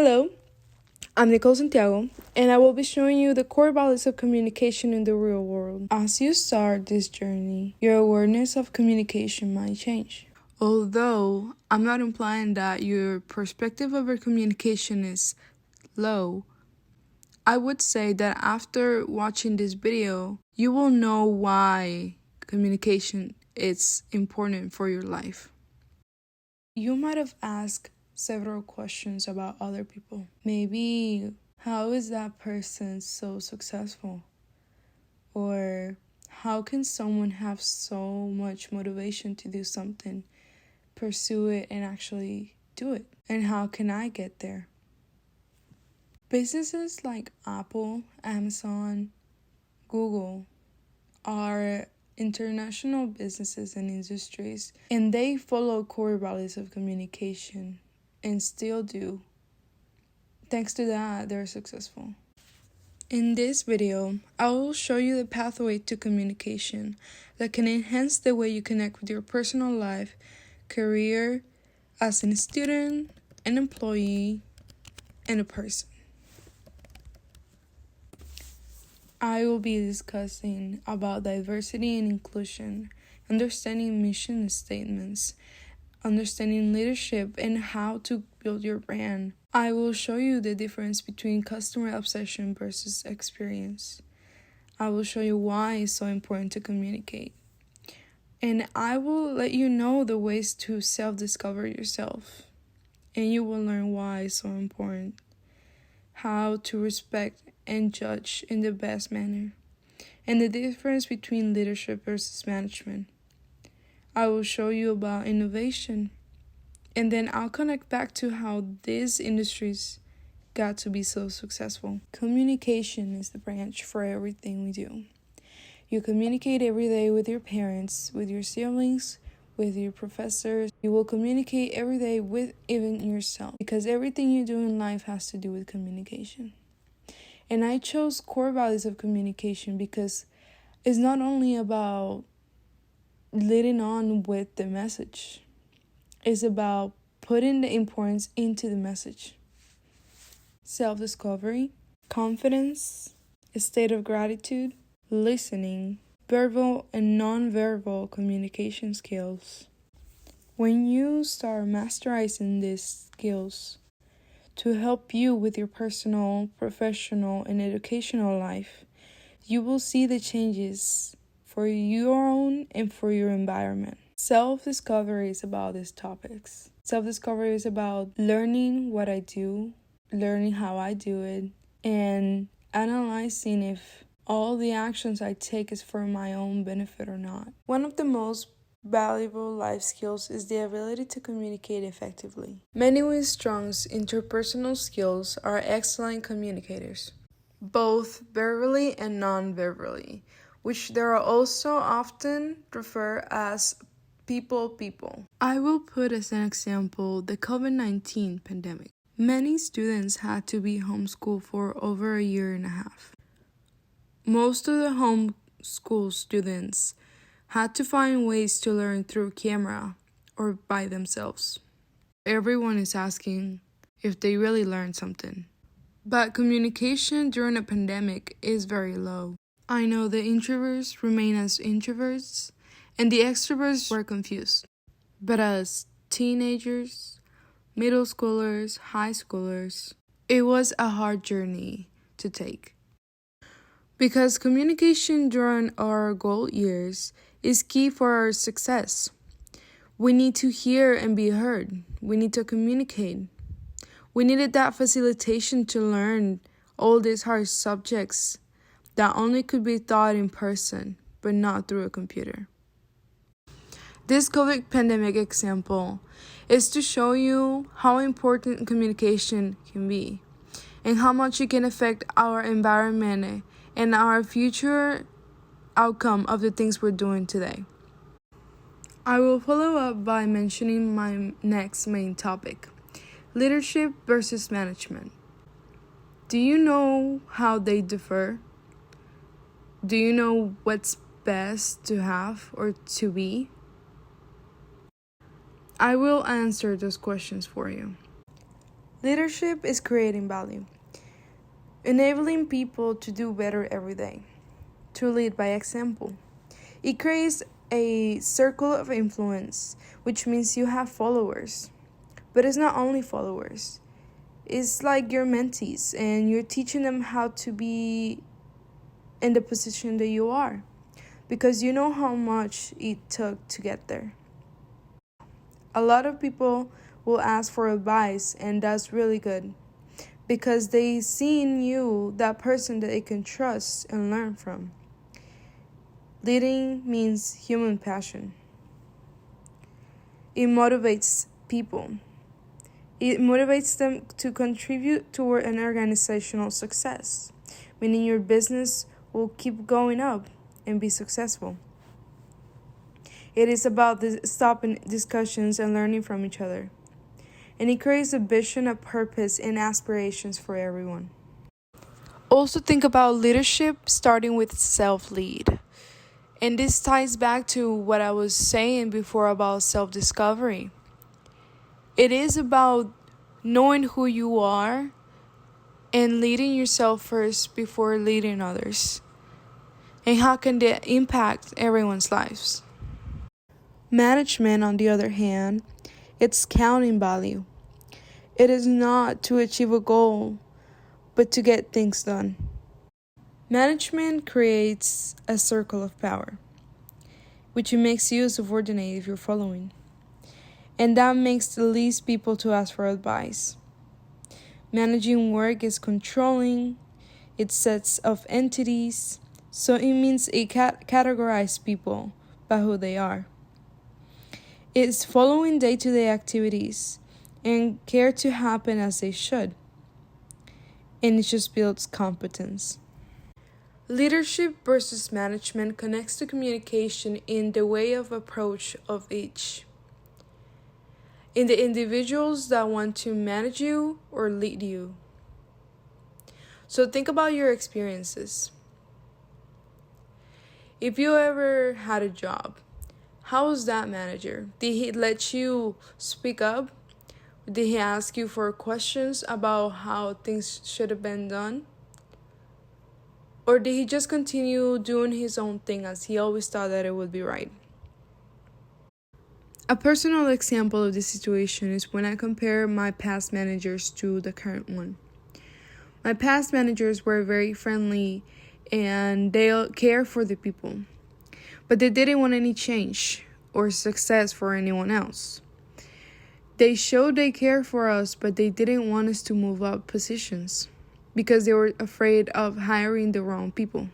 Hello, I'm Nicole Santiago, and I will be showing you the core values of communication in the real world. As you start this journey, your awareness of communication might change. Although I'm not implying that your perspective over communication is low, I would say that after watching this video, you will know why communication is important for your life. You might have asked several questions about other people. Maybe, how is that person so successful? Or how can someone have so much motivation to do something, pursue it, and actually do it? And how can I get there? Businesses like Apple, Amazon, Google are international businesses and industries, and they follow core values of communication and still do. Thanks to that, they're successful. In this video, I will show you the pathway to communication that can enhance the way you connect with your personal life, career, as a student, an employee, and a person. I will be discussing about diversity and inclusion, understanding mission statements, understanding leadership, and how to build your brand. I will show you the difference between customer obsession versus experience. I will show you why it's so important to communicate. And I will let you know the ways to self-discover yourself. And you will learn why it's so important. How to respect and judge in the best manner. And the difference between leadership versus management. I will show you about innovation. And then I'll connect back to how these industries got to be so successful. Communication is the branch for everything we do. You communicate every day with your parents, with your siblings, with your professors. You will communicate every day with even yourself, because everything you do in life has to do with communication. And I chose core values of communication because it's not only about leading on with the message. It's about putting the importance into the message. Self-discovery, confidence, a state of gratitude, listening, verbal and non-verbal communication skills. When you start masterizing these skills to help you with your personal, professional, and educational life, you will see the changes for your own and for your environment. Self-discovery is about these topics. Self-discovery is about learning what I do, learning how I do it, and analyzing if all the actions I take is for my own benefit or not. One of the most valuable life skills is the ability to communicate effectively. Many with strong interpersonal skills are excellent communicators, both verbally and non-verbally, which they are also often referred as people. I will put as an example the COVID-19 pandemic. Many students had to be homeschooled for over a year and a half. Most of the homeschool students had to find ways to learn through camera or by themselves. Everyone is asking if they really learned something. But communication during a pandemic is very low. I know the introverts remain as introverts and the extroverts were confused. But as teenagers, middle schoolers, high schoolers, it was a hard journey to take. Because communication during our goal years is key for our success. We need to hear and be heard. We need to communicate. We needed that facilitation to learn all these hard subjects that only could be taught in person, but not through a computer. This COVID pandemic example is to show you how important communication can be and how much it can affect our environment and our future outcome of the things we're doing today. I will follow up by mentioning my next main topic, leadership versus management. Do you know how they differ? Do you know what's best to have or to be? I will answer those questions for you. Leadership is creating value, enabling people to do better every day, to lead by example. It creates a circle of influence, which means you have followers. But it's not only followers, it's like your mentees, and you're teaching them how to be in the position that you are because you know how much it took to get there. A lot of people will ask for advice, and that's really good because they see in you that person that they can trust and learn from. Leading means human passion. It motivates people. It motivates them to contribute toward an organizational success, meaning your business will keep going up and be successful. It is about stopping discussions and learning from each other. And it creates a vision, a purpose, and aspirations for everyone. Also think about leadership starting with self-lead. And this ties back to what I was saying before about self-discovery. It is about knowing who you are and leading yourself first before leading others. And how can that impact everyone's lives? Management, on the other hand, it's counting value. It is not to achieve a goal, but to get things done. Management creates a circle of power, which makes you subordinate if you're following. And that makes the least people to ask for advice. Managing work is controlling, it sets of entities, so it means it categorize people by who they are. It's following day-to-day activities and care to happen as they should. And it just builds competence. Leadership versus management connects to communication in the way of approach of each. In the individuals that want to manage you or lead you. So think about your experiences. If you ever had a job, how was that manager? Did he let you speak up? Did he ask you for questions about how things should have been done? Or did he just continue doing his own thing as he always thought that it would be right? A personal example of this situation is when I compare my past managers to the current one. My past managers were very friendly and they care for the people, but they didn't want any change or success for anyone else. They showed they care for us, but they didn't want us to move up positions because they were afraid of hiring the wrong people.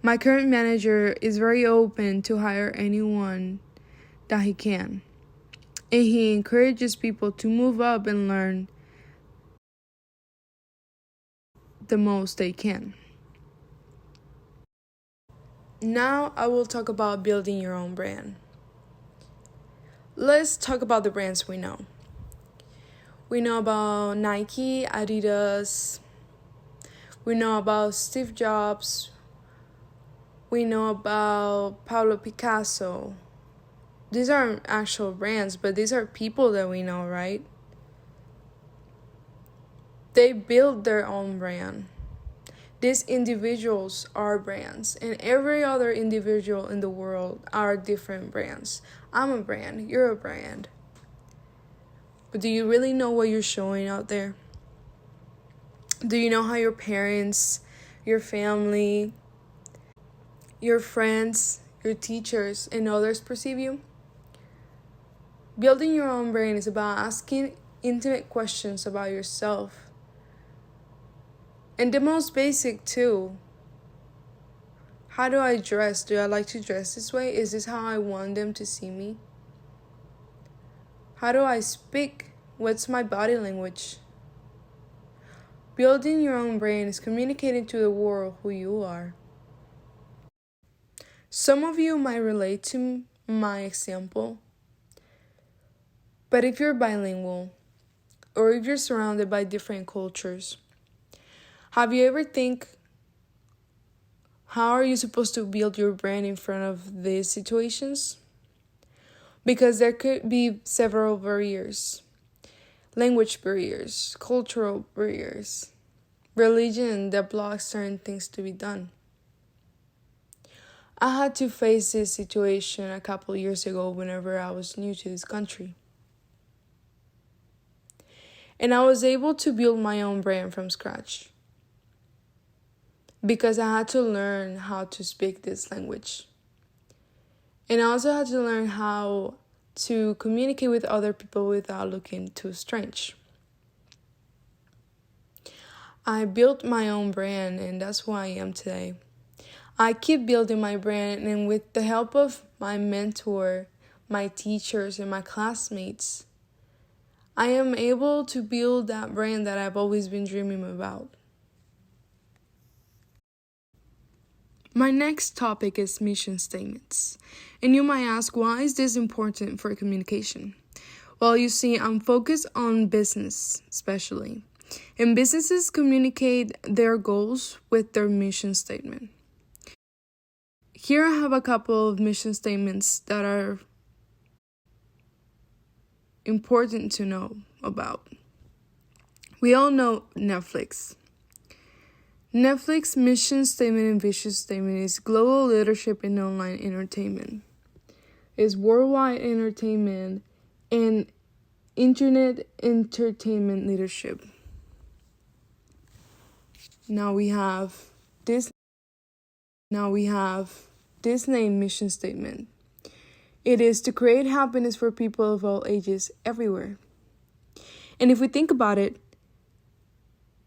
My current manager is very open to hire anyone that he can, and he encourages people to move up and learn the most they can. Now I will talk about building your own brand. Let's talk about the brands we know. We know about Nike, Adidas. We know about Steve Jobs. We know about Pablo Picasso. These aren't actual brands, but these are people that we know, right? They build their own brand. These individuals are brands, and every other individual in the world are different brands. I'm a brand, you're a brand. But do you really know what you're showing out there? Do you know how your parents, your family, your friends, your teachers, and others perceive you? Building your own brand is about asking intimate questions about yourself. And the most basic too. How do I dress? Do I like to dress this way? Is this how I want them to see me? How do I speak? What's my body language? Building your own brand is communicating to the world who you are. Some of you might relate to my example, but if you're bilingual, or if you're surrounded by different cultures, have you ever think, how are you supposed to build your brand in front of these situations? Because there could be several barriers. language barriers, cultural barriers, religion that blocks certain things to be done. I had to face this situation a couple years ago whenever I was new to this country. And I was able to build my own brand from scratch because I had to learn how to speak this language. And I also had to learn how to communicate with other people without looking too strange. I built my own brand, and that's who I am today. I keep building my brand, and with the help of my mentor, my teachers, and my classmates, I am able to build that brand that I've always been dreaming about. My next topic is mission statements. And you might ask, why is this important for communication? Well, you see, I'm focused on business, especially. And businesses communicate their goals with their mission statement. Here I have a couple of mission statements that are important to know about. We all know Netflix. Netflix mission statement and vision statement is global leadership in online entertainment. It's worldwide entertainment and internet entertainment leadership. Now we have Disney mission statement. It is to create happiness for people of all ages everywhere. And if we think about it,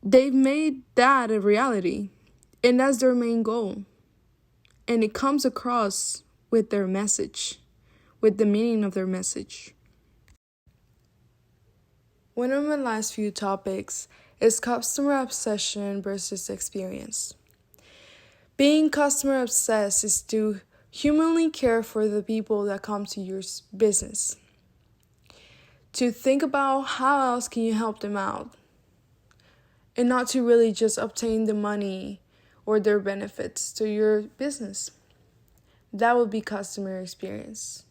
they've made that a reality, and that's their main goal. And it comes across with their message, with the meaning of their message. One of my last few topics is customer obsession versus experience. Being customer obsessed is to humanly care for the people that come to your business. To think about how else can you help them out. And not to really just obtain the money or their benefits to your business. That would be customer experience.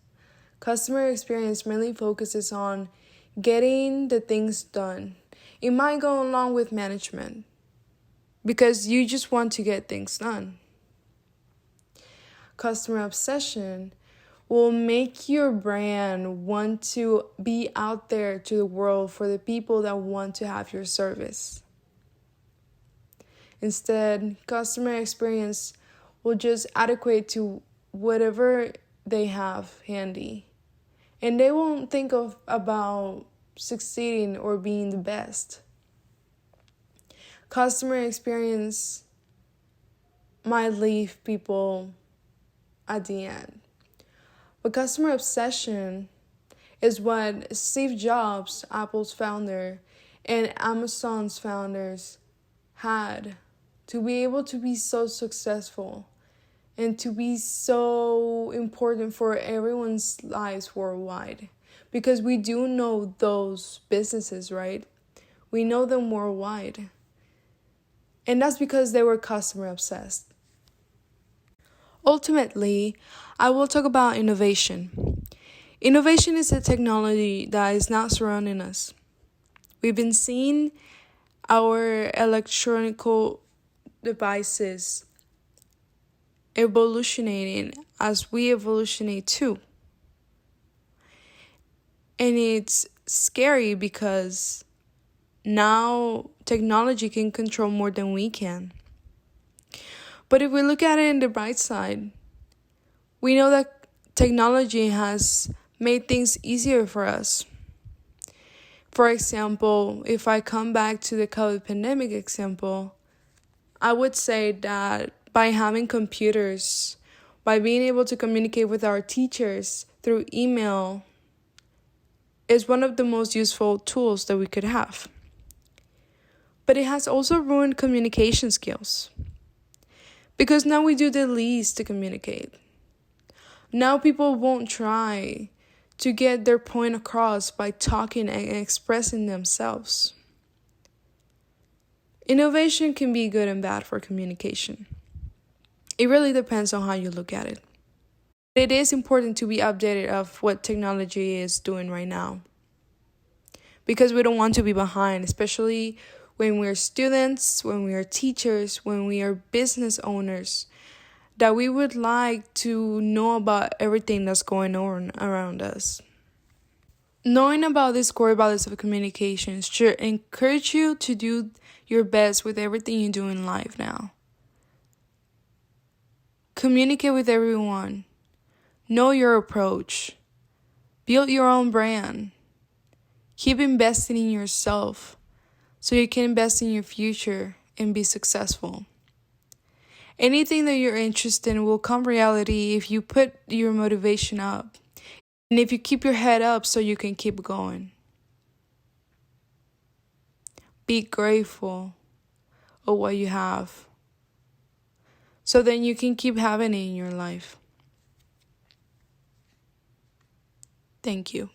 Customer experience mainly focuses on getting the things done. It might go along with management because you just want to get things done. Customer obsession will make your brand want to be out there to the world for the people that want to have your service. Instead, customer experience will just adequate to whatever they have handy. And they won't think about succeeding or being the best. Customer experience might leave people at the end. But customer obsession is what Steve Jobs, Apple's founder, and Amazon's founders had to be able to be so successful and to be so important for everyone's lives worldwide. Because we do know those businesses, right? We know them worldwide. And that's because they were customer obsessed. Ultimately, I will talk about innovation. Innovation is a technology that is now surrounding us. We've been seeing our electronic devices evolutionating as we evolutionate too. And it's scary because now technology can control more than we can. But if we look at it in the bright side, we know that technology has made things easier for us. For example, if I come back to the COVID pandemic example, I would say that by having computers, by being able to communicate with our teachers through email, is one of the most useful tools that we could have. But it has also ruined communication skills. Because now we do the least to communicate. Now people won't try to get their point across by talking and expressing themselves. Innovation can be good and bad for communication. It really depends on how you look at it. It is important to be updated of what technology is doing right now. because we don't want to be behind, especially when we're students, when we are teachers, when we are business owners, that we would like to know about everything that's going on around us. Knowing about these core values of communication should encourage you to do your best with everything you do in life now. Communicate with everyone. Know your approach. Build your own brand. Keep investing in yourself so you can invest in your future and be successful. Anything that you're interested in will come reality if you put your motivation up and if you keep your head up so you can keep going. Be grateful of what you have so then you can keep having it in your life. Thank you.